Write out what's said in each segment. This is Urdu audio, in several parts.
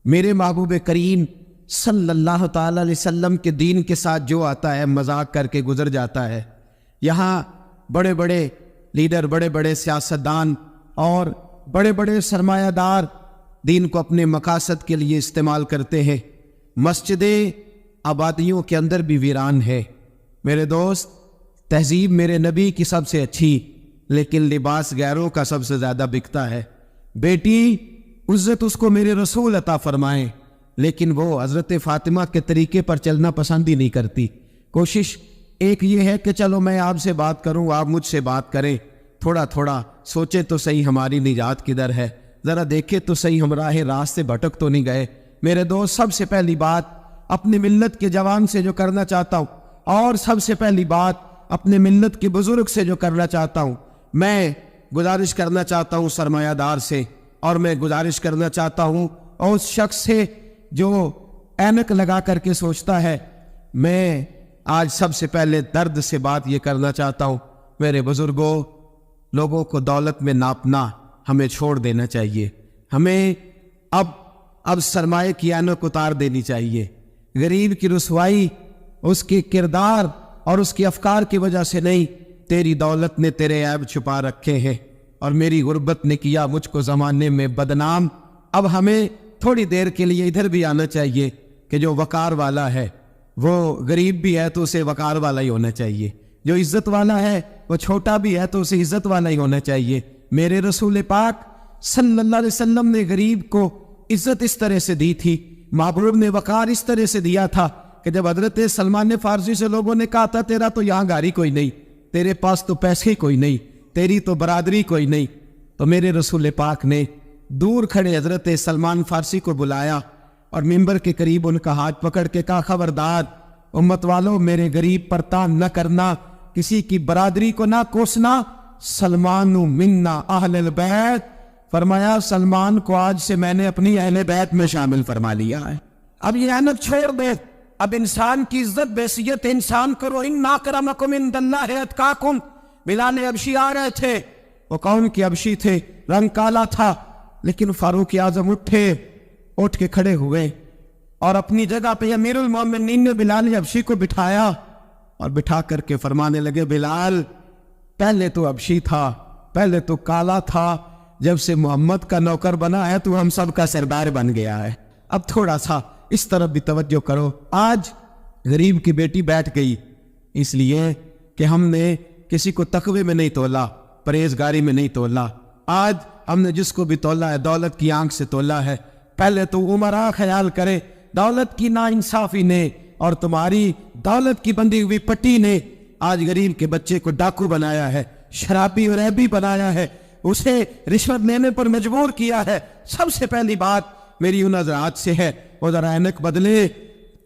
میرے محبوب کریم صلی اللہ تعالی علیہ وسلم کے دین کے ساتھ جو آتا ہے مذاق کر کے گزر جاتا ہے۔ یہاں بڑے بڑے لیڈر، بڑے بڑے سیاستدان اور بڑے بڑے سرمایہ دار دین کو اپنے مقاصد کے لیے استعمال کرتے ہیں۔ مسجدیں آبادیوں کے اندر بھی ویران ہے۔ میرے دوست، تہذیب میرے نبی کی سب سے اچھی، لیکن لباس غیروں کا سب سے زیادہ بکتا ہے۔ بیٹی عزت اس کو میرے رسول عطا فرمائیں، لیکن وہ حضرت فاطمہ کے طریقے پر چلنا پسند ہی نہیں کرتی۔ کوشش ایک یہ ہے کہ چلو میں آپ سے بات کروں، آپ مجھ سے بات کریں، تھوڑا تھوڑا سوچیں تو صحیح ہماری نجات کدھر ہے، ذرا دیکھیں تو صحیح ہم راہ راست سے بھٹک تو نہیں گئے۔ میرے دوست، سب سے پہلی بات اپنی ملت کے جوان سے جو کرنا چاہتا ہوں، اور سب سے پہلی بات اپنے ملت کے بزرگ سے جو کرنا چاہتا ہوں، میں گزارش کرنا چاہتا ہوں سرمایہ دار سے، اور میں گزارش کرنا چاہتا ہوں اور اس شخص سے جو اینک لگا کر کے سوچتا ہے۔ میں آج سب سے پہلے درد سے بات یہ کرنا چاہتا ہوں، میرے بزرگوں، لوگوں کو دولت میں ناپنا ہمیں چھوڑ دینا چاہیے۔ ہمیں اب سرمایہ کی اینک اتار دینی چاہیے۔ غریب کی رسوائی اس کے کردار اور اس کے افکار کی وجہ سے نہیں، تیری دولت نے تیرے عیب چھپا رکھے ہیں، اور میری غربت نے کیا مجھ کو زمانے میں بدنام۔ اب ہمیں تھوڑی دیر کے لیے ادھر بھی آنا چاہیے کہ جو وقار والا ہے وہ غریب بھی ہے تو اسے وقار والا ہی ہونا چاہیے، جو عزت والا ہے وہ چھوٹا بھی ہے تو اسے عزت والا ہی ہونا چاہیے۔ میرے رسول پاک صلی اللہ علیہ وسلم نے غریب کو عزت اس طرح سے دی تھی، محبوب نے وقار اس طرح سے دیا تھا کہ جب حضرت سلمان فارسی سے لوگوں نے کہا تھا تیرا تو یہاں گاڑی کوئی نہیں، تیرے پاس تو پیسے کوئی نہیں، تیری تو برادری کوئی نہیں، تو میرے رسول پاک نے دور کھڑے حضرت سلمان فارسی کو بلایا اور ممبر کے قریب ان کا ہاتھ پکڑ کے کہا، خبردار امت والوں، میرے غریب پر تان نہ کرنا، کسی کی برادری کو نہ کوسنا، سلمان منا اہل البیت۔ فرمایا سلمان کو آج سے میں نے اپنی اہل بیت میں شامل فرما لیا ہے۔ اب یہ اینک چھوڑ دے، اب انسان کی عزت بحیثیت انسان کرو۔ ان اکرمکم عند اللہ اتقاکم۔ بلال حبشی آ رہے تھے، وہ کون کے حبشی تھے؟ رنگ کالا تھا، لیکن فاروق اعظم اٹھ کے کھڑے ہوئے اور اپنی جگہ پہ امیر المومنین نے بلال حبشی کو بٹھایا، اور بٹھا کر کے فرمانے لگے، بلال پہلے تو حبشی تھا، پہلے تو کالا تھا، جب سے محمد کا نوکر بنا ہے تو ہم سب کا سردار بن گیا ہے، اب تھوڑا سا اس طرف بھی توجہ کرو۔ آج غریب کی بیٹی بیٹھ گئی اس لیے کہ ہم نے کسی کو تقوی میں نہیں تولا، پرہیزگاری میں نہیں تولا۔ آج ہم نے جس کو بھی تولا ہے دولت کی آنکھ سے تولا ہے۔ پہلے تو عمرہ خیال کرے، دولت کی ناانصافی نے اور تمہاری دولت کی بندھی ہوئی پٹی نے آج غریب کے بچے کو ڈاکو بنایا ہے، شرابی اور عیبی بنایا ہے، اسے رشوت لینے پر مجبور کیا ہے۔ سب سے پہلی بات میری ان حضرات سے ہے، وہ ذرا اینک بدلے۔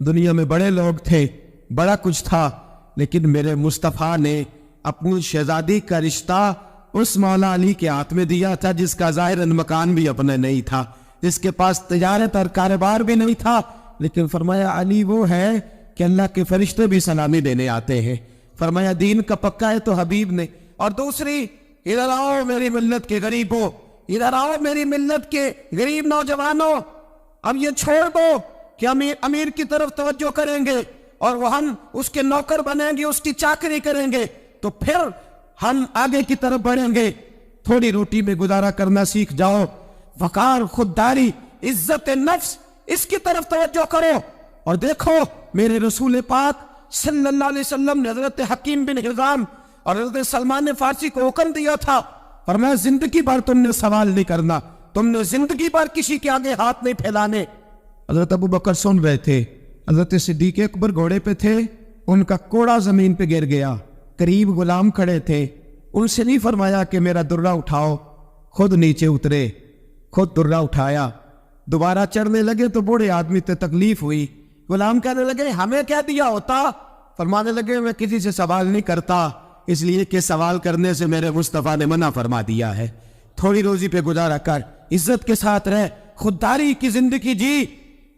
دنیا میں بڑے لوگ تھے، بڑا کچھ تھا، لیکن میرے مصطفیٰ نے اپنی شہزادی کا رشتہ اس مولا علی کے ہاتھ میں دیا تھا جس کا ظاہراً مکان بھی اپنے نہیں تھا، جس کے پاس تجارت اور کاروبار بھی نہیں تھا، لیکن فرمایا علی وہ ہے کہ اللہ کے فرشتے بھی سلامی دینے آتے ہیں۔ فرمایا دین کا پکا ہے تو حبیب نے۔ اور دوسری، ادھر آؤ میری ملت کے غریبوں، ادھر آؤ میری ملت کے غریب نوجوانوں، اب یہ چھوڑ دو کہ امیر کی طرف توجہ کریں گے اور وہ ہم اس کے نوکر بنیں گے، اس کی چاکری کریں گے تو پھر ہم آگے کی طرف بڑھیں گے۔ تھوڑی روٹی میں گزارا کرنا سیکھ جاؤ، وقار، خودداری، عزت نفس، اس کی طرف توجہ کرو۔ اور دیکھو میرے رسول پاک صلی اللہ علیہ وسلم نے حضرت حکیم بن حزام اور حضرت سلمان فارسی کو حکم دیا تھا، فرمایا زندگی بھر تم نے سوال نہیں کرنا، تم نے زندگی بھر کسی کے آگے ہاتھ نہیں پھیلانے۔ حضرت ابو بکر سن رہے تھے، حضرت صدیق اکبر گھوڑے پہ تھے، ان کا کوڑا زمین پہ گر گیا، قریب غلام کھڑے تھے، ان سے نہیں فرمایا کہ میرا درہ اٹھاؤ، خود نیچے اترے، خود درہ اٹھایا، دوبارہ چڑھنے لگے تو بوڑھے آدمی تے تکلیف ہوئی، غلام کہنے لگے ہمیں کیا دیا ہوتا؟ فرمانے لگے میں کسی سے سوال نہیں کرتا، اس لیے کہ سوال کرنے سے میرے مصطفیٰ نے منع فرما دیا ہے۔ تھوڑی روزی پہ گزارا کر، عزت کے ساتھ رہ، خودداری کی زندگی جی۔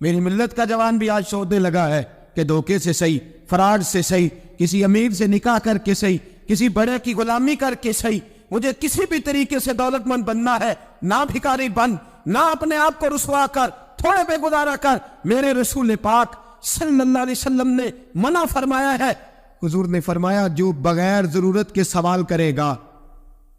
میری ملت کا جوان بھی آج سوچنے لگا ہے کہ دھوکے سے صحیح، فراڈ سے صحیح، کسی امیر سے نکاح کر کے صحیح، کسی بڑے کی غلامی کر کے صحیح، مجھے کسی بھی طریقے سے دولت مند بننا ہے، نہ بھکاری بن، نہ اپنے آپ کو رسوا کر، تھوڑے پہ گزارا کر. میرے رسول پاک صلی اللہ علیہ وسلم نے منع فرمایا ہے. حضور نے فرمایا جو بغیر ضرورت کے سوال کرے گا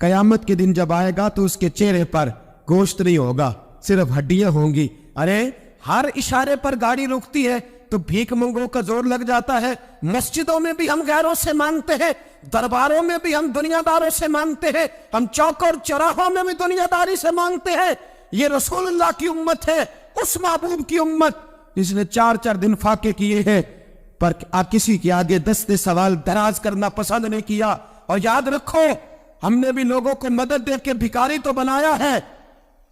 قیامت کے دن جب آئے گا تو اس کے چہرے پر گوشت نہیں ہوگا, صرف ہڈیاں ہوں گی. ارے ہر اشارے پر گاڑی رکتی ہے تو بھیک منگوں کا زور لگ جاتا ہے. مسجدوں میں بھی ہم غیروں سے مانگتے ہیں, درباروں میں بھی ہم دنیا داروں سے مانگتے ہیں, ہم چوک اور چوراہوں میں بھی دنیا داری سے مانگتے ہیں. یہ رسول اللہ کی امت ہے, اس محبوب کی امت جس نے 4 دن فاقے کیے ہیں, پر آپ کسی کے آگے دستے سوال دراز کرنا پسند نہیں کیا. اور یاد رکھو ہم نے بھی لوگوں کو مدد دے کے بھکاری تو بنایا ہے,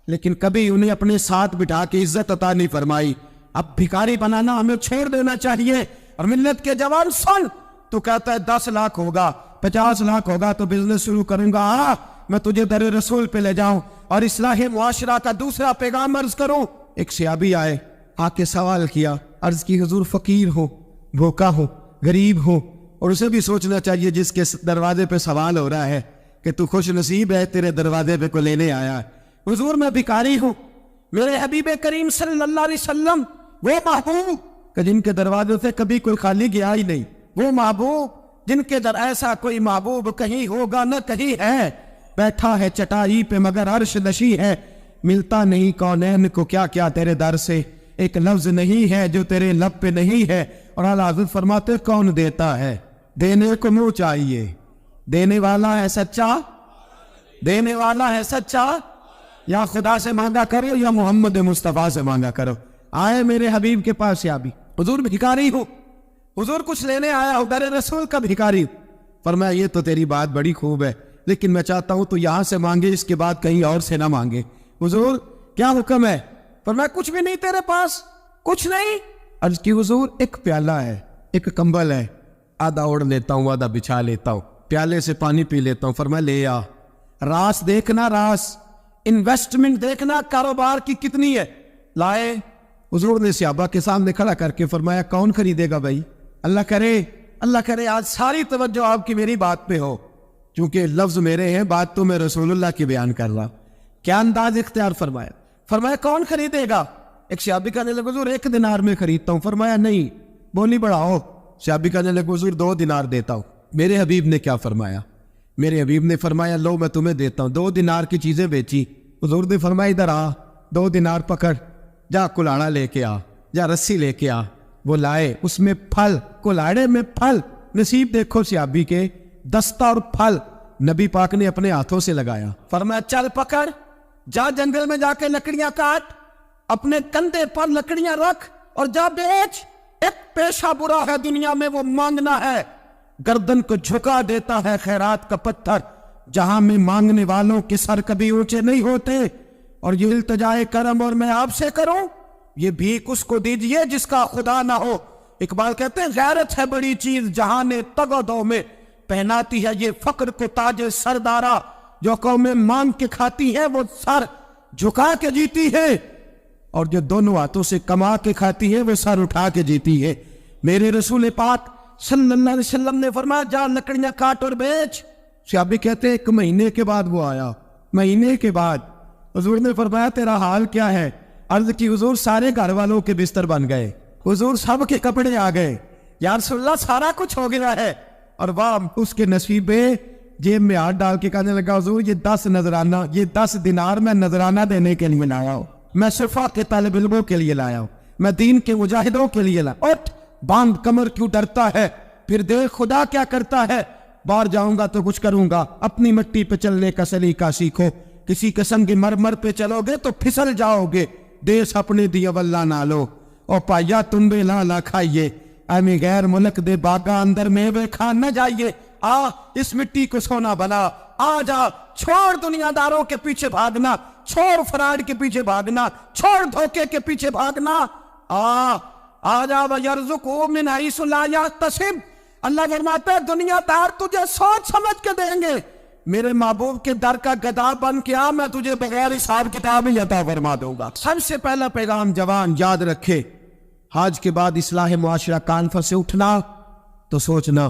لیکن کبھی انہیں اپنے ساتھ بٹھا کے عزت عطا نہیں فرمائی. اب بھکاری بنانا ہمیں چھوڑ دینا چاہیے. اور ملت کے جوان سن, تو کہتا ہے 10 لاکھ ہوگا, 50 لاکھ ہوگا تو بزنس شروع کروں گا, میں تجھے در رسول پہ لے جاؤں اور اصلاح معاشرہ کا دوسرا پیغام عرض کروں. ایک صحابی آئے, آ کے سوال کیا, عرض کی حضور فقیر ہو, بھوکا ہو, غریب ہو, اور اسے بھی سوچنا چاہیے جس کے دروازے پہ سوال ہو رہا ہے کہ تو خوش نصیب ہے, تیرے دروازے پہ کو لینے آیا ہے. حضور میں بھکاری ہوں. میرے حبیب کریم صلی اللہ علیہ وسلم وہ محبوب کہ جن کے دروازے سے کبھی کوئی خالی گیا ہی نہیں, وہ محبوب جن کے در ایسا کوئی محبوب کہیں ہوگا نہ کہیں ہے. بیٹھا ہے چٹائی پہ مگر عرش نشی ہے, ملتا نہیں کونین کو کیا کیا تیرے در سے, ایک لفظ نہیں ہے جو تیرے لب پہ نہیں ہے. اور اعلیٰ حضرت فرماتے کون دیتا ہے, دینے کو منہ چاہیے, دینے والا ہے سچا, دینے والا ہے سچا, یا خدا سے مانگا کرو یا محمد مصطفیٰ سے مانگا کرو. آئے میرے حبیب کے پاس سے ابھی, حضور بھکاری ہوں, حضور کچھ لینے آیا ہوں, در رسول کا بھکاری. فرمایا یہ تو تیری بات بڑی خوب ہے, لیکن میں چاہتا ہوں تو یہاں سے مانگے, اس کے بعد کہیں اور سے نہ مانگے. حضور کیا حکم ہے؟ فرمایا کچھ بھی نہیں تیرے پاس, کچھ نہیں. عرض کی حضور ایک پیالہ ہے, ایک کمبل ہے, آدھا اوڑھ لیتا ہوں آدھا بچھا لیتا ہوں, پیالے سے پانی پی لیتا ہوں. فرمایا لے آ, راس دیکھنا, راس انویسٹمنٹ دیکھنا کاروبار کی کتنی ہے. لائے. حضور نے صحابہ کے سامنے کھڑا کر کے فرمایا کون خریدے گا بھائی؟ اللہ کرے آج ساری توجہ آپ کی میری بات پہ ہو, چونکہ لفظ میرے ہیں, بات تو میں رسول اللہ کی بیان کر رہا. کیا انداز اختیار فرمایا کون خریدے گا؟ ایک صحابی کہنے لگے حضور 1 دینار میں خریدتا ہوں. فرمایا نہیں, بولی بڑھاؤ. صحابی کہنے لگے حضور 2 دینار دیتا ہوں. میرے حبیب نے کیا فرمایا؟ میرے حبیب نے فرمایا لو میں تمہیں دیتا ہوں. 2 دینار کی چیزیں بیچی. حضور نے فرمایا ادھر آ, 2 دینار پکڑ, جا کلاڑا لے کے آ, جا رسی لے کے آ. وہ لائے, اس میں پھل, کلاڑے میں پھل. نصیب دیکھو صحابی کے, دستہ اور پھل نبی پاک نے اپنے ہاتھوں سے لگایا. فرمایا چل پکڑ, جا جنگل میں جا کے لکڑیاں کاٹ, اپنے کندھے پر لکڑیاں رکھ اور جا بیچ. ایک پیشہ برا ہے دنیا میں, وہ مانگنا ہے. گردن کو جھکا دیتا ہے خیرات کا پتھر, جہاں میں مانگنے والوں کے سر کبھی اونچے نہیں ہوتے. اور یہ التجائے کرم اور میں آپ سے کروں, یہ بھیک اس کو دیجئے جس کا خدا نہ ہو. اقبال کہتے ہیں غیرت ہے بڑی چیز جہاں نے تگ و دو میں, پہناتی ہے یہ فقر کو تاج سردارا. جو قومیں مانگ کے کھاتی ہے وہ سر جھکا کے جیتی ہے, اور جو دونوں ہاتھوں سے کما کے کھاتی ہے وہ سر اٹھا کے جیتی ہے. میرے رسول پاک صلی اللہ علیہ وسلم نے فرمایا جا لکڑیاں کاٹ اور بیچ. صحابی کہتے ہیں 1 مہینے کے بعد وہ آیا. مہینے کے بعد حضور نے فرمایا تیرا حال کیا ہے؟ عرض کی حضور سارے گھر والوں کے بستر بن گئے, حضور سب کے کپڑے آ گئے, یا رسول اللہ سارا کچھ ہو گیا ہے. اور واہ اس کے نصیبے, جیب میں ہاتھ ڈال کے کہنے لگا حضور یہ 10 نذرانہ, یہ 10 دینار میں نذرانہ دینے کے لیے لایا ہوں, میں شفا کے طالب علموں کے لیے لایا ہوں, میں دین کے مجاہدوں کے لیے لایا. اٹھ باندھ کمر کیوں ڈرتا ہے, پھر دیکھ خدا کیا کرتا ہے. باہر جاؤں گا تو کچھ کروں گا, اپنی مٹی پہ چلنے کا سلیقہ سیکھو. کسی قسم کے مرمر پہ چلو گے تو پھسل جاؤ گے. دیس اپنے دیا واللہ نہ لو, اور پایا تم بے لالا کھائیے. امی غیر ملک دے باغا اندر میوے کھان نہ جائیے. آ اس مٹی کو سونا بنا, آ جا, چھوڑ دنیا داروں کے پیچھے بھاگنا, چھوڑ فراڈ کے پیچھے بھاگنا, چھوڑ دھوکے کے پیچھے بھاگنا. آ جا وَيَرْزُقُهُ مِنْ حَيْثُ لَا يَحْتَسِبُ. اللہ فرماتا ہے دنیا دار تجھے سوچ سمجھ کے دیں گے, میرے محبوب کے در کا گدا بن کے آ, میں تجھے بغیر حساب کتاب ہی عطا فرما دوں گا. سب سے پہلا پیغام جوان یاد رکھے, حج کے بعد اصلاح معاشرہ کانفرنس سے اٹھنا تو سوچنا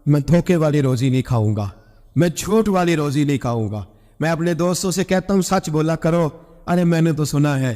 میں دھوکے والی روزی نہیں کھاؤں گا, میں جھوٹ والی روزی نہیں کھاؤں گا. میں اپنے دوستوں سے کہتا ہوں سچ بولا کرو. ارے میں نے تو سنا ہے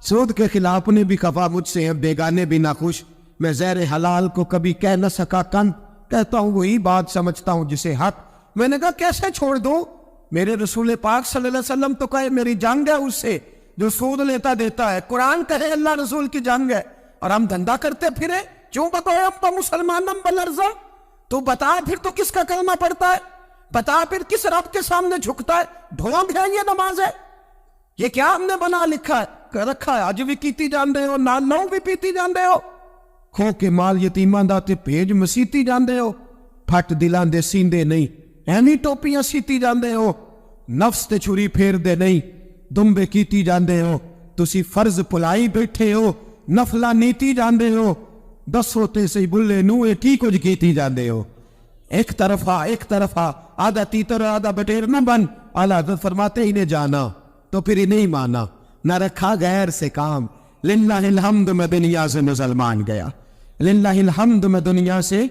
سود کے خلاف اپنے بھی خفا مجھ سے ہیں، بیگانے بھی ناخوش، میں زہر حلال کو کبھی کہہ نہ سکا کن، کہتا ہوں وہی بات سمجھتا ہوں جسے حق۔ میں نے کہا کیسے چھوڑ دوں؟ میرے رسول پاک صلی اللہ علیہ وسلم تو کہے میری جنگ ہے اس سے جو سود لیتا دیتا ہے، قرآن کہے اللہ رسول کی جنگ ہے، اور ہم دھندا کرتے پھرے، کیوں بتاؤ اب تو مسلمانم بلرزا؟ تو بتا پھر تو کس کا کلمہ پڑھتا ہے، بتا پھر کس رب کے سامنے جھکتا ہے؟ ڈھونگ ہے یہ نماز ہے؟ یہ کیا ہم نے بنا لکھا ہے رکھا ہے؟ اج بھی کیتی جاندے ہو، نال نو بھی پیتی جاندے ہو، کھو کے مال یتیماں دا تے بھیج مسیتی جاندے ہو، پھٹ دلاں دے سیندے نہیں اینی ٹوپیاں سیتی جاندے ہو، نفس تے چھری پھیر دے نہیں دمبے کیتی جاندے ہو، تسی فرض پلائی بیٹھے ہو، نفلہ نیتی جاندے ہو، دسو تے سی بلے نوے کی کچھ کیتی جاندے ہو۔ ایک طرفہ آدھا تیتر آدھا بٹیر نہ بن، اعلیٰ حضرت فرماتے انہیں جانا تو پھر انہیں مانا، نہ رکھا غیر سے کام۔ للہ الحمد میں دنیا سے مسلمان گیا، للہ الحمد میں دنیا سے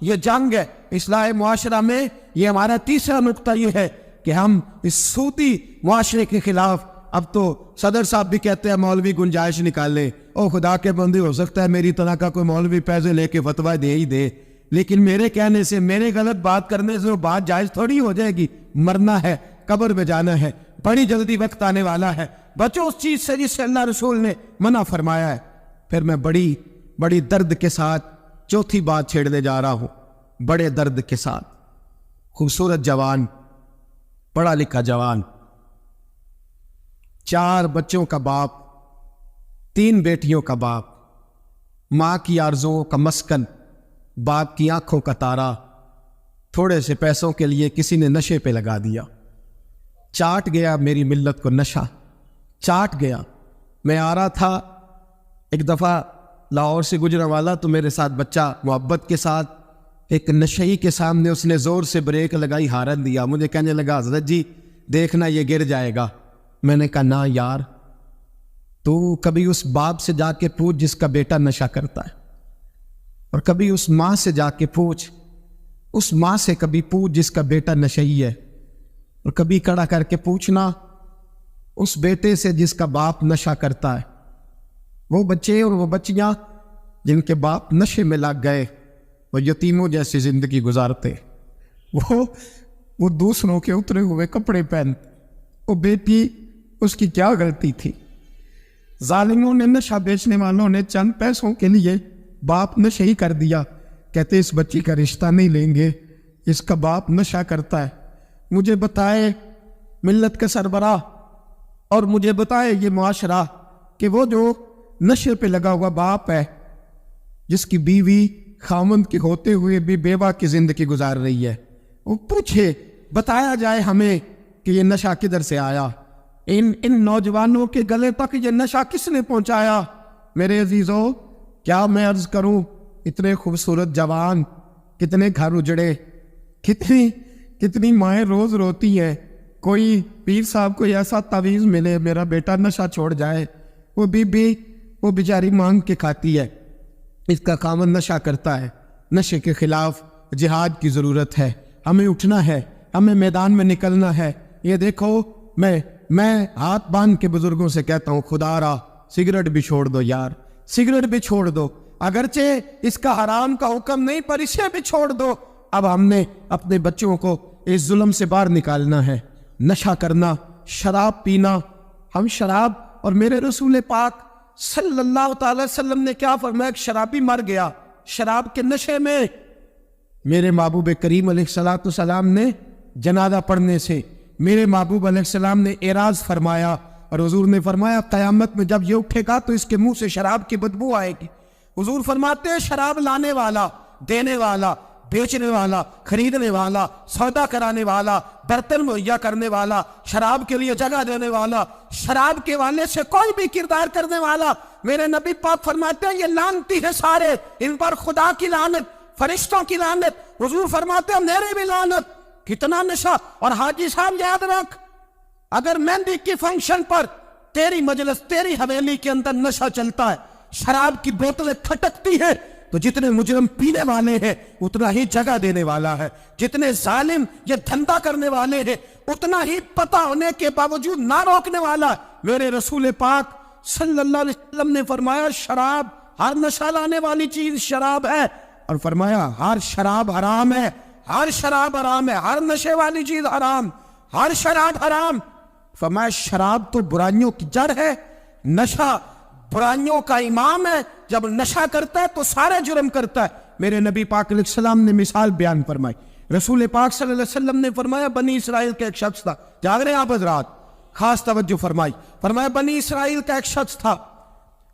یہ جنگ ہے اصلاح معاشرہ میں۔ یہ ہمارا تیسرا نقطہ یہ ہے کہ ہم اس سودی معاشرے کے خلاف، اب تو صدر صاحب بھی کہتے ہیں مولوی گنجائش نکالیں، او خدا کے بندے ہو سکتا ہے میری طرح کا کوئی مولوی پیسے لے کے فتویٰ دے ہی دے، لیکن میرے کہنے سے، میرے غلط بات کرنے سے وہ بات جائز تھوڑی ہو جائے گی۔ مرنا ہے، قبر میں جانا ہے، بڑی جلدی وقت آنے والا ہے، بچو اس چیز سے جس سے اللہ رسول نے منع فرمایا ہے۔ پھر میں بڑی درد کے ساتھ چوتھی بات چھیڑنے جا رہا ہوں، بڑے درد کے ساتھ۔ خوبصورت جوان، پڑھا لکھا جوان، 4 بچوں کا باپ، 3 بیٹیوں کا باپ، ماں کی آرزوؤں کا مسکن، باپ کی آنکھوں کا تارا، تھوڑے سے پیسوں کے لیے کسی نے نشے پہ لگا دیا، چاٹ گیا میری ملت کو نشہ، چاٹ گیا۔ میں آ رہا تھا ایک دفعہ لاہور سے گجرا والا، تو میرے ساتھ بچہ محبت کے ساتھ ایک نشئی کے سامنے اس نے زور سے بریک لگائی، ہارن دیا، مجھے کہنے لگا حضرت جی دیکھنا یہ گر جائے گا۔ میں نے کہا نہ یار، تو کبھی اس باپ سے جا کے پوچھ جس کا بیٹا نشہ کرتا ہے، اور کبھی اس ماں سے جا کے پوچھ، اس ماں سے کبھی پوچھ جس کا بیٹا نشئی ہے، اور کبھی کھڑا کر کے پوچھنا اس بیٹے سے جس کا باپ نشہ کرتا ہے۔ وہ بچے اور وہ بچیاں جن کے باپ نشے میں لگ گئے، وہ یتیموں جیسی زندگی گزارتے، وہ دوسروں کے اترے ہوئے کپڑے پہنتے۔ وہ بیٹی، اس کی کیا غلطی تھی؟ ظالموں نے، نشہ بیچنے والوں نے چند پیسوں کے لیے باپ نشہ ہی کر دیا، کہتے اس بچی کا رشتہ نہیں لیں گے، اس کا باپ نشہ کرتا ہے۔ مجھے بتائے ملت کا سربراہ، اور مجھے بتائے یہ معاشرہ کہ وہ جو نشے پہ لگا ہوا باپ ہے، جس کی بیوی خاوند کے ہوتے ہوئے بھی بیوہ کی زندگی گزار رہی ہے، وہ پوچھے، بتایا جائے ہمیں کہ یہ نشہ کدھر سے آیا، ان نوجوانوں کے گلے تک یہ نشہ کس نے پہنچایا؟ میرے عزیزوں، کیا میں عرض کروں، اتنے خوبصورت جوان، کتنے گھر اجڑے، کتنی مائیں روز روتی ہیں، کوئی پیر صاحب کو ایسا تعویذ ملے میرا بیٹا نشہ چھوڑ جائے، وہ بی وہ بیچاری مانگ کے کھاتی ہے، اس کا خاوند نشہ کرتا ہے۔ نشے کے خلاف جہاد کی ضرورت ہے، ہمیں اٹھنا ہے، ہمیں میدان میں نکلنا ہے۔ یہ دیکھو، میں ہاتھ باندھ کے بزرگوں سے کہتا ہوں، خدا را سگریٹ بھی چھوڑ دو یار، سگریٹ بھی چھوڑ دو، اگرچہ اس کا حرام کا حکم نہیں پر اسے بھی چھوڑ دو۔ اب ہم نے اپنے بچوں کو اس ظلم سے باہر نکالنا ہے۔ نشہ کرنا، شراب پینا، ہم شراب، اور میرے رسول پاک صلی اللہ تعالی وسلم نے کیا فرمایا؟ ایک شرابی مر گیا شراب کے نشے میں، میرے محبوب کریم علیہ السلام نے جنازہ پڑھنے سے، میرے محبوب علیہ السلام نے اعراض فرمایا، اور حضور نے فرمایا قیامت میں جب یہ اٹھے گا تو اس کے منہ سے شراب کی بدبو آئے گی۔ حضور فرماتے ہیں شراب لانے والا، دینے والا، بیچنے والا، خریدنے والا، سودا کرانے والا، برتن مہیا کرنے والا، شراب کے لیے جگہ دینے والا، شراب کے والے سے کوئی بھی کردار کرنے والا، میرے نبی پاک فرماتے ہیں یہ لعنتی ہے سارے، ان پر خدا کی لعنت، فرشتوں کی لعنت، حضور فرماتے ہیں میرے بھی لعنت۔ کتنا نشہ! اور حاجی صاحب یاد رکھ، اگر مہندی کی فنکشن پر تیری مجلس، تیری حویلی کے اندر نشہ چلتا ہے، شراب کی بوتلیں کھٹکتی ہیں، تو جتنے مجرم پینے والے ہیں اتنا ہی جگہ دینے والا ہے، جتنے ظالم یہ دھندا کرنے والے ہیں اتنا ہی پتہ ہونے کے باوجود نہ روکنے والا ہے۔ میرے رسول پاک صلی اللہ علیہ وسلم نے فرمایا شراب، ہر نشہ لانے والی چیز شراب ہے، اور فرمایا ہر شراب حرام ہے، ہر شراب حرام ہے، ہر نشے والی چیز حرام، ہر شراب حرام۔ فرمایا شراب تو برائیوں کی جڑ ہے، نشہ برائیوں کا امام ہے، جب نشہ کرتا ہے تو سارے جرم کرتا ہے۔ میرے نبی پاک علیہ السلام نے مثال بیان فرمائی، رسول پاک صلی اللہ علیہ وسلم نے فرمایا بنی اسرائیل کا ایک شخص تھا، جاگ رہے ہیں آپ حضرات، خاص توجہ فرمائی، فرمایا بنی اسرائیل کا ایک شخص تھا،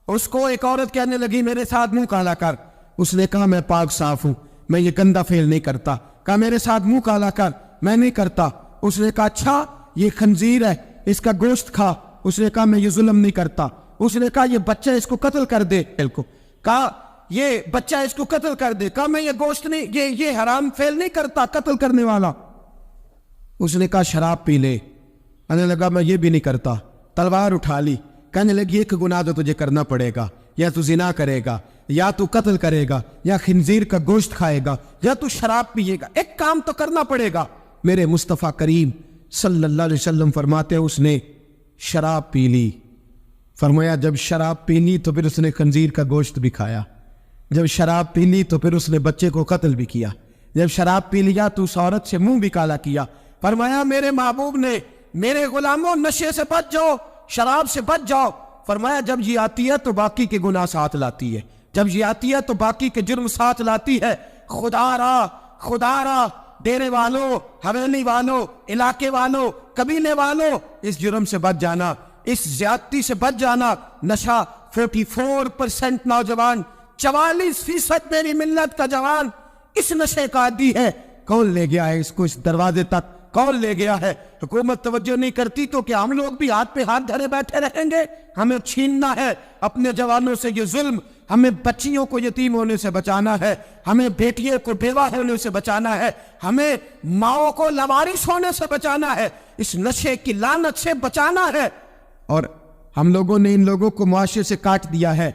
اس کو ایک عورت کہنے لگی میرے ساتھ منہ کالا کر، اس نے کہا میں پاک صاف ہوں، میں یہ گندا فعل نہیں کرتا، کہا میرے ساتھ منہ کالا کر، میں نہیں کرتا، اس نے کہا اچھا یہ خنزیر ہے اس کا گوشت کھا، اس نے کہا میں یہ ظلم نہیں کرتا، اس نے کہا یہ بچہ اس کو قتل کر دے، کہا یہ بچہ اس کو قتل کر دے، کہا میں یہ گوشت نہیں، یہ حرام فعل نہیں کرتا قتل کرنے والا، اس نے کہا شراب پی لے، کہنے لگا میں یہ بھی نہیں کرتا، تلوار اٹھا لی، کہنے لگی ایک گناہ تو تجھے کرنا پڑے گا، یا تو زنا کرے گا، یا تو قتل کرے گا، یا خنزیر کا گوشت کھائے گا، یا تو شراب پیے گا، ایک کام تو کرنا پڑے گا۔ میرے مصطفیٰ کریم صلی اللہ علیہ وسلم فرماتے ہیں اس نے شراب پی لی، فرمایا جب شراب پی لی تو پھر اس نے خنزیر کا گوشت بھی کھایا، جب شراب پی لی تو پھر اس نے بچے کو قتل بھی کیا، جب شراب پی لیا تو اس عورت سے منہ بھی کالا کیا۔ فرمایا میرے محبوب نے میرے غلاموں نشے سے بچ جاؤ، شراب سے بچ جاؤ، فرمایا جب یہ آتی ہے تو باقی کے گناہ ساتھ لاتی ہے، جب یہ آتی ہے تو باقی کے جرم ساتھ لاتی ہے، خدا را ڈیرے والوں، حویلی والوں، علاقے والوں، قبیلے والوں، اس جرم سے بچ جانا، اس زیادتی سے بچ جانا۔ نشہ 44% نوجوان، 44% میری ملت کا جوان اس نشے کا عادی ہے۔ کون لے گیا ہے اس کو اس دروازے تک؟ کون لے گیا ہے؟ حکومت توجہ نہیں کرتی تو کیا ہم لوگ بھی ہاتھ پہ ہاتھ دھرے بیٹھے رہیں گے؟ ہمیں چھیننا ہے اپنے جوانوں سے یہ ظلم، ہمیں بچیوں کو یتیم ہونے سے بچانا ہے، ہمیں بیٹیوں کو بیوہ ہونے سے بچانا ہے، ہمیں ماؤں کو لوارث ہونے سے بچانا ہے، اس نشے کی لعنت سے بچانا ہے۔ اور ہم لوگوں نے ان لوگوں کو معاشرے سے کاٹ دیا ہے،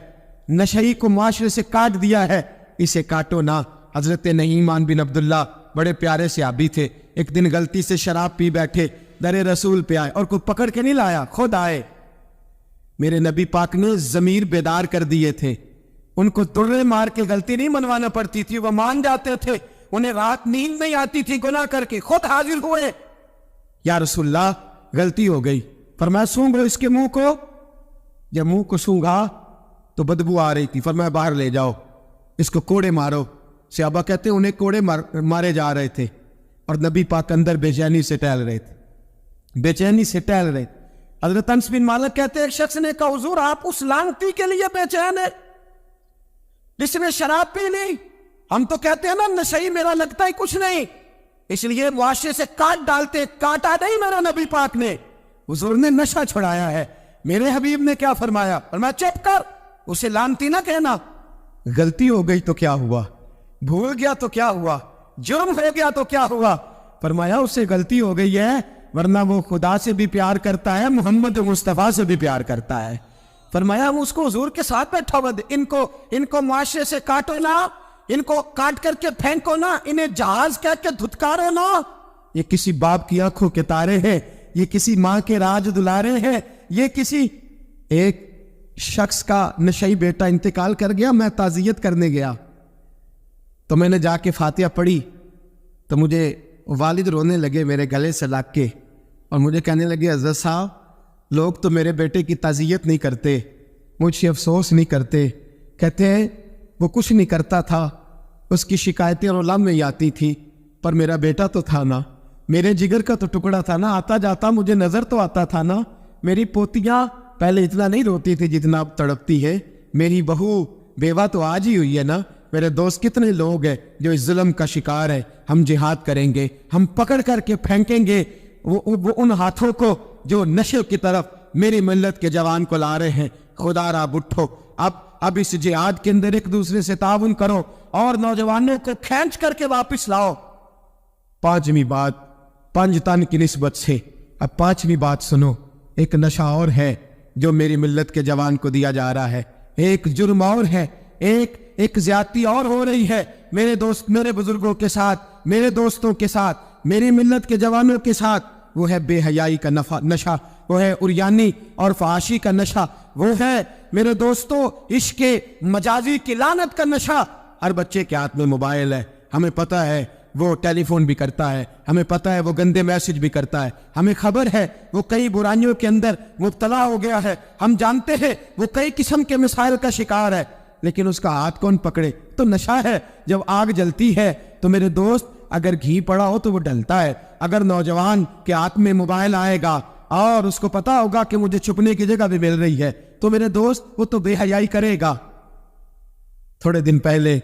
نشئی کو معاشرے سے کاٹ دیا ہے، اسے کاٹو نہ۔ حضرت نعمان بن عبداللہ بڑے پیارے صحابی تھے، ایک دن غلطی سے شراب پی بیٹھے، در رسول پہ آئے اور کوئی پکڑ کے نہیں لایا، خود آئے۔ میرے نبی پاک نے ضمیر بیدار کر دیے تھے، ان کو درے مار کے غلطی نہیں منوانا پڑتی تھی، وہ مان جاتے تھے، انہیں رات نیند نہیں آتی تھی گناہ کر کے، خود حاضر ہوئے، یا رسول اللہ غلطی ہو گئی۔ فرمایا سونگھو اس کے منہ کو، جب منہ کو سونگھا تو بدبو آ رہی تھی، فرمایا باہر لے جاؤ، اس کو کوڑے مارو۔ صحابہ کہتے ہیں انہیں کوڑے مارے جا رہے تھے اور نبی پاک اندر بے چینی سے ٹہل رہے تھے، بے چینی سے ٹہل رہے تھے۔ حضرت انس بن مالک کہتے ہیں ایک شخص نے کہا حضور آپ اس لعنتی کے لیے بے چین ہے جس نے شراب پی لی؟ ہم تو کہتے ہیں نا نشئی میرا لگتا ہی کچھ نہیں، اس لیے معاشرے سے کاٹ ڈالتے، کاٹا نہیں میرا نبی پاک نے، حضور نے نشہ چھڑایا ہے۔ میرے حبیب نے کیا فرمایا؟ فرمایا چپ کر، اسے لعنتی نہ کہنا۔ غلطی ہو گئی تو کیا ہوا، بھول گیا تو کیا ہوا، جرم ہو گیا تو کیا ہوا؟ فرمایا اس سے غلطی ہو گئی ہے، ورنہ وہ خدا سے بھی پیار کرتا ہے، محمد مصطفیٰ سے بھی پیار کرتا ہے۔ فرمایا ہم اس کو حضور کے ساتھ بیٹھا ہوا، ان کو معاشرے سے کاٹو نہ، ان کو کاٹ کر کے پھینکو نہ، انہیں جہاز کہہ کے دھتکارو نہ۔ یہ کسی باپ کی آنکھوں کے تارے ہیں، یہ کسی ماں کے راج دلارے ہیں، یہ کسی ایک شخص کا نشئی بیٹا انتقال کر گیا، میں تعزیت کرنے گیا تو میں نے جا کے فاتحہ پڑھی تو مجھے والد رونے لگے میرے گلے سے لگ کے، اور مجھے کہنے لگے حضرت صاحب لوگ تو میرے بیٹے کی تعزیت نہیں کرتے، مجھ سے افسوس نہیں کرتے، کہتے ہیں وہ کچھ نہیں کرتا تھا، اس کی شکایتیں اور علم میں ہی آتی تھی، پر میرا بیٹا تو تھا نا، میرے جگر کا تو ٹکڑا تھا نا، آتا جاتا مجھے نظر تو آتا تھا نا، میری پوتیاں پہلے اتنا نہیں روتی تھی جتنا اب تڑپتی ہے، میری بہو بیوہ تو آج ہی ہوئی ہے نا، میرے دوست کتنے لوگ ہیں جو اس ظلم کا شکار ہے، ہم جہاد کریں گے، ہم پکڑ کر کے پھینکیں گے وہ ان ہاتھوں کو جو نشے کی طرف میری ملت کے جوان کو لا رہے ہیں۔ خدا را اٹھو، اب اس جہاد کے اندر ایک دوسرے سے تعاون کرو اور نوجوانوں کو کھینچ کر کے واپس لاؤ۔ پانچویں بات، پنج تن کی نسبت سے اب پانچویں بات سنو، ایک نشہ اور ہے جو میری ملت کے جوان کو دیا جا رہا ہے، ایک جرم اور ہے، ایک زیادتی اور ہو رہی ہے میرے دوست، میرے بزرگوں کے ساتھ، میرے دوستوں کے ساتھ، میری ملت کے جوانوں کے ساتھ، وہ ہے بے حیائی کا نشہ، وہ ہے عریانی اور فحاشی کا نشہ، وہ ہے میرے دوستو عشق مجازی کی لعنت کا نشہ. ہر بچے کے ہاتھ میں موبائل ہے. ہمیں پتہ ہے وہ ٹیلی فون بھی کرتا ہے, ہمیں پتہ ہے وہ گندے میسج بھی کرتا ہے, ہمیں خبر ہے وہ کئی برائیوں کے اندر مبتلا ہو گیا ہے, ہم جانتے ہیں وہ کئی قسم کے مسائل کا شکار ہے, لیکن اس کا ہاتھ کون پکڑے؟ تو نشہ ہے. جب آگ جلتی ہے تو میرے دوست اگر گھی پڑا ہو تو وہ ڈلتا ہے. اگر نوجوان کے ہاتھ میں موبائل آئے گا اور اس کو پتا ہوگا کہ مجھے چھپنے کی جگہ بھی مل رہی ہے تو میرے دوست وہ تو بے حیائی کرے گا. تھوڑے دن پہلے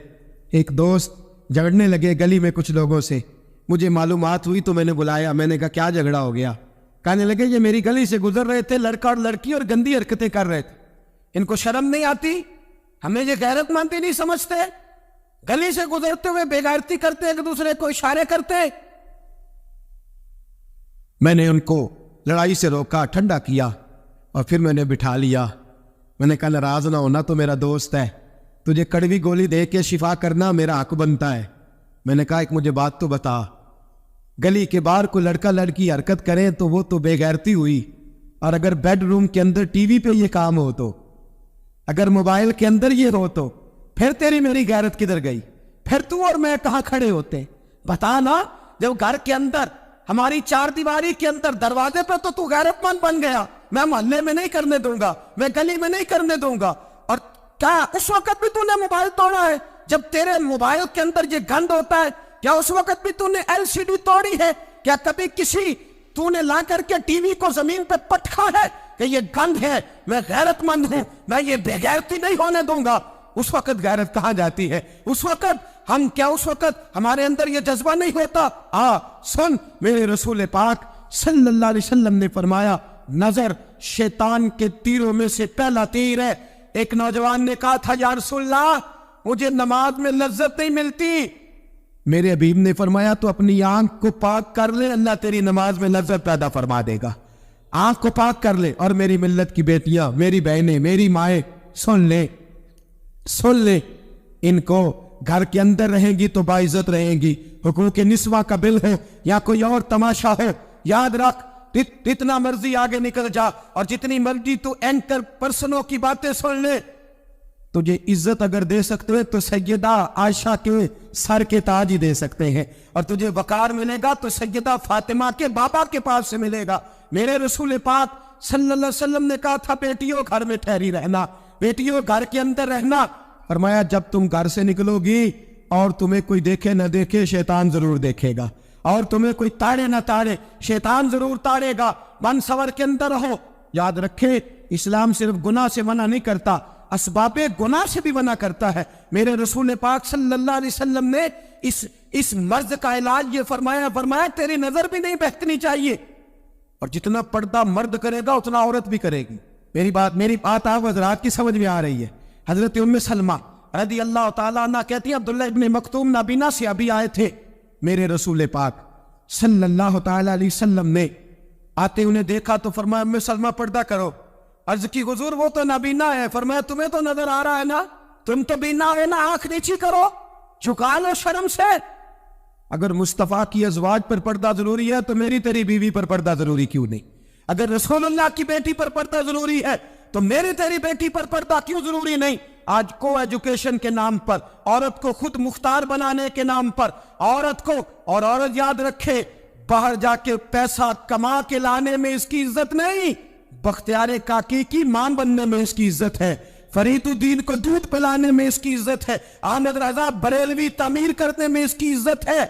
ایک دوست جھگڑنے لگے گلی میں کچھ لوگوں سے. مجھے معلومات ہوئی تو میں نے بلایا. میں نے کہا کیا جھگڑا ہو گیا؟ کہنے لگے یہ میری گلی سے گزر رہے تھے لڑکا اور لڑکی اور گندی حرکتیں کر رہے تھے. ان کو شرم نہیں آتی؟ ہمیں یہ غیرت مندی نہیں سمجھتے؟ گلی سے گزرتے ہوئے بے غیرتی کرتے ایک دوسرے کو اشارے کرتے. میں نے ان کو لڑائی سے روکا, ٹھنڈا کیا اور پھر میں نے بٹھا لیا. میں نے کہا ناراض نہ ہونا, تو میرا دوست ہے, تجھے کڑوی گولی دے کے شفا کرنا میرا حق بنتا ہے. میں نے کہا ایک مجھے بات تو بتا, گلی کے باہر کوئی لڑکا لڑکی حرکت کرے تو وہ تو بے غیرتی ہوئی, اور اگر بیڈ روم کے اندر ٹی وی پہ یہ کام ہو تو, اگر موبائل کے اندر یہ ہو تو پھر تیری میری غیرت کدھر گئی؟ پھر تو اور میں کہاں کھڑے ہوتے؟ بتا نا. جب گھر کے اندر ہماری چار دیواری کے اندر دروازے پہ تو غیرت مند بن گیا. میں محلے میں نہیں کرنے دوں گا, میں گلی میں نہیں کرنے دوں گا. اور کیا اس وقت بھی تو نے موبائل توڑا ہے جب تیرے موبائل کے اندر یہ گند ہوتا ہے؟ کیا اس وقت بھی تو نے ایل سی ڈی توڑی ہے؟ کیا کبھی کسی تو نے لا کر کے ٹی وی کو زمین پہ پٹکا ہے کہ یہ گند ہے؟ میں غیرت مند ہوں, میں یہ بے غیرتی نہیں ہونے دوں گا. اس وقت غیرت کہاں جاتی ہے؟ اس وقت ہم کیا اس وقت ہمارے اندر یہ جذبہ نہیں ہوتا؟ سن, میرے رسول پاک صلی اللہ علیہ وسلم نے فرمایا نظر شیطان کے تیروں میں سے پہلا تیر ہے. ایک نوجوان نے کہا تھا یا رسول اللہ مجھے نماز میں لذت نہیں ملتی. میرے حبیب نے فرمایا تو اپنی آنکھ کو پاک کر لے, اللہ تیری نماز میں لذت پیدا فرما دے گا. آنکھ کو پاک کر لے. اور میری ملت کی بیٹیاں, میری بہنیں, میری مائیں, سن لے, ان کو گھر کے اندر رہیں گی تو باعزت رہیں گی. حقوق نسواں کا بل ہے یا کوئی اور تماشا ہے, یاد رکھ جتنا مرضی آگے نکل جا اور جتنی مرضی تو اینکر پرسنوں کی باتیں سن لے, تجھے عزت اگر دے سکتے ہیں تو سیدہ عائشہ کے سر کے تاج ہی دے سکتے ہیں, اور تجھے وقار ملے گا تو سیدہ فاطمہ کے بابا کے پاس سے ملے گا. میرے رسول پاک صلی اللہ علیہ وسلم نے کہا تھا بیٹیوں گھر میں ٹھہری رہنا, بیٹیوں گھر کے اندر رہنا. فرمایا جب تم گھر سے نکلو گی اور تمہیں کوئی دیکھے نہ دیکھے شیطان ضرور دیکھے گا, اور تمہیں کوئی تاڑے نہ تاڑے شیطان ضرور تاڑے گا. من سور کے اندر رہو. یاد رکھے اسلام صرف گناہ سے منع نہیں کرتا, اسباب گناہ سے بھی منع کرتا ہے. میرے رسول پاک صلی اللہ علیہ وسلم نے اس مرض کا علاج یہ فرمایا تیری نظر بھی نہیں بہکنی چاہیے, اور جتنا پردہ مرد کرے گا اتنا عورت بھی کرے گی. میری بات آپ حضرات کی سمجھ میں آ رہی ہے؟ حضرت ام سلمہ رضی اللہ تعالیٰ عنہ کہتی ہیں عبداللہ ابن مکتوم نابینا سے ابھی آئے تھے. میرے رسول پاک صلی اللہ تعالیٰ علیہ وسلم نے آتے انہیں دیکھا تو فرمایا ام سلمہ پردہ کرو. عرض کی حضور وہ تو نابینا ہے. فرمایا تمہیں تو نظر آ رہا ہے نا, تم تو بینا ہے نا, آنکھ نیچی کرو, جھکا لو شرم سے. اگر مصطفیٰ کی ازواج پر پردہ ضروری ہے تو میری تیری بیوی پر پردہ ضروری کیوں نہیں؟ اگر رسول اللہ کی بیٹی پر پردہ ضروری ہے تو میری تیری بیٹی پر پردہ کیوں ضروری نہیں؟ آج کو ایجوکیشن کے نام پر, عورت کو خود مختار بنانے کے نام پر, عورت کو, اور عورت یاد رکھے باہر جا کے پیسہ کما کے لانے میں اس کی عزت نہیں, بختیار کاکی کی مان بننے میں اس کی عزت ہے, فرید الدین کو دودھ پلانے میں اس کی عزت ہے, احمد رضا بریلوی تعمیر کرنے میں اس کی عزت ہے,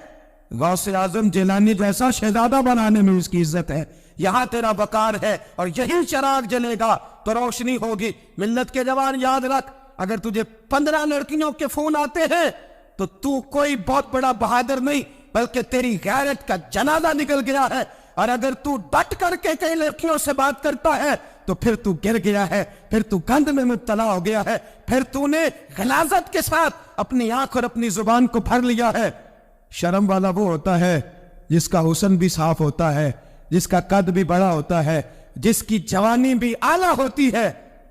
غوث اعظم جیلانی جیسا شہزادہ بنانے میں اس کی عزت ہے. یہاں تیرا وقار ہے اور یہی چراغ جلے گا تو روشنی ہوگی. ملت کے جوان یاد رکھ, اگر تجھے 15 لڑکیوں کے فون آتے ہیں تو کوئی بہت بڑا بہادر نہیں بلکہ تیری غیرت کا جنازہ نکل گیا ہے. اور اگر تو ڈٹ کر کے کئی لڑکیوں سے بات کرتا ہے تو پھر تو گر گیا ہے, پھر تو گند میں مبتلا ہو گیا ہے, پھر تو نے غلاظت کے ساتھ اپنی آنکھ اور اپنی زبان کو بھر لیا ہے. شرم والا وہ ہوتا ہے جس کا حسن بھی صاف ہوتا ہے, جس کا قد بھی بڑا ہوتا ہے, جس کی جوانی بھی اعلیٰ ہوتی ہے,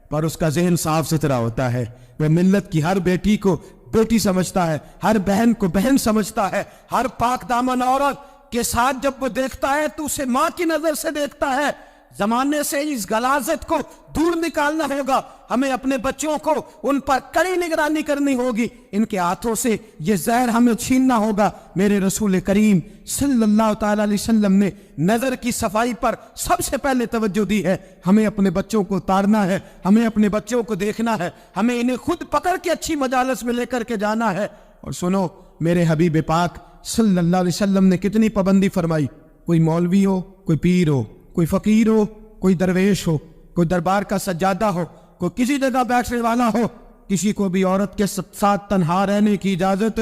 پر اس کا ذہن صاف ستھرا ہوتا ہے. وہ ملت کی ہر بیٹی کو بیٹی سمجھتا ہے, ہر بہن کو بہن سمجھتا ہے, ہر پاک دامن عورت کے ساتھ جب وہ دیکھتا ہے تو اسے ماں کی نظر سے دیکھتا ہے. زمانے سے اس غلاظت کو دور نکالنا ہوگا. ہمیں اپنے بچوں کو ان پر کڑی نگرانی کرنی ہوگی. ان کے ہاتھوں سے یہ زہر ہمیں چھیننا ہوگا. میرے رسول کریم صلی اللہ تعالی علیہ وسلم نے نظر کی صفائی پر سب سے پہلے توجہ دی ہے. ہمیں اپنے بچوں کو اتارنا ہے, ہمیں اپنے بچوں کو دیکھنا ہے, ہمیں انہیں خود پکڑ کے اچھی مجالس میں لے کر کے جانا ہے. اور سنو, میرے حبیب پاک صلی اللہ علیہ وسلم نے کتنی پابندی فرمائی. کوئی مولوی ہو, کوئی پیر ہو, کوئی فقیر ہو, کوئی درویش ہو, کوئی دربار کا سجادہ ہو, کوئی کسی جگہ بیٹھنے والا ہو, کسی کو بھی عورت کے ساتھ تنہا رہنے کی اجازت,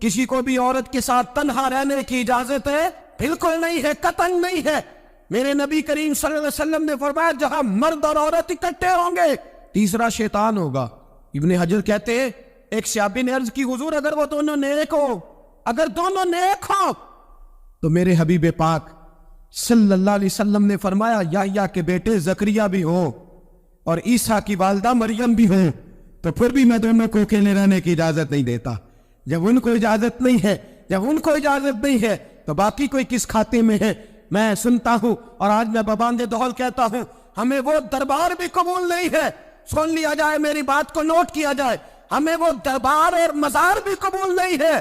کسی کو بھی عورت کے ساتھ تنہا رہنے کی اجازت ہے؟ بالکل نہیں ہے, قطعاً نہیں ہے. میرے نبی کریم صلی اللہ علیہ وسلم نے فرمایا جہاں مرد اور عورت اکٹھے ہوں گے تیسرا شیطان ہوگا. ابن حجر کہتے ہیں ایک صحابی نے عرض کی حضور اگر وہ دونوں نیک ہو, اگر دونوں نیک ہو, تو میرے حبیب پاک صلی اللہ علیہ وسلم نے فرمایا یحییٰ کے بیٹے زکریا بھی ہوں اور عیسیٰ کی والدہ مریم بھی ہوں, تو پھر بھی میں دونوں کو اکیلے رہنے کی اجازت نہیں دیتا. جب ان کو اجازت نہیں ہے, جب ان کو اجازت نہیں ہے تو باقی کوئی کس کھاتے میں ہے؟ میں سنتا ہوں اور آج میں بباندے دہل کہتا ہوں, ہمیں وہ دربار بھی قبول نہیں ہے. سن لیا جائے, میری بات کو نوٹ کیا جائے, ہمیں وہ دربار اور مزار بھی قبول نہیں ہے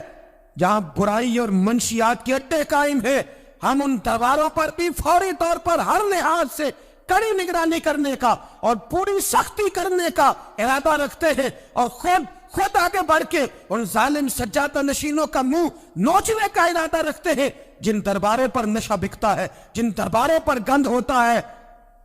جہاں برائی اور منشیات کے اڈے قائم ہے. ہم ان درباروں پر بھی فوری طور پر ہر لحاظ سے کڑی نگرانی کرنے کا اور پوری سختی کرنے کا ارادہ رکھتے ہیں, اور خود آگے بڑھ کے ان ظالم سجادہ نشینوں کا منہ نوچنے کا ارادہ رکھتے ہیں جن درباروں پر نشہ بکتا ہے, جن درباروں پر گند ہوتا ہے.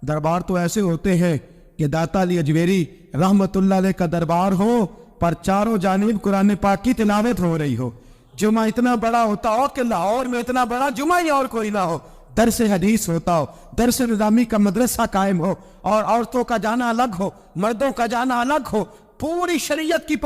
دربار تو ایسے ہوتے ہیں کہ داتا علی اجویری رحمت اللہ علیہ کا دربار ہو پر چاروں جانب قرآن پاک کی تلاوت ہو رہی ہو. جمعہ اتنا بڑا ہوتا ہو کہ لاہور میں اتنا بڑا جمعہ ہی اور کوئی نہ ہو, درس حدیث ہوتا ہو, درس نظامی کا مدرسہ قائم ہو, اور عورتوں کا جانا الگ ہو, مردوں کا جانا الگ ہو, پوری شریعت کی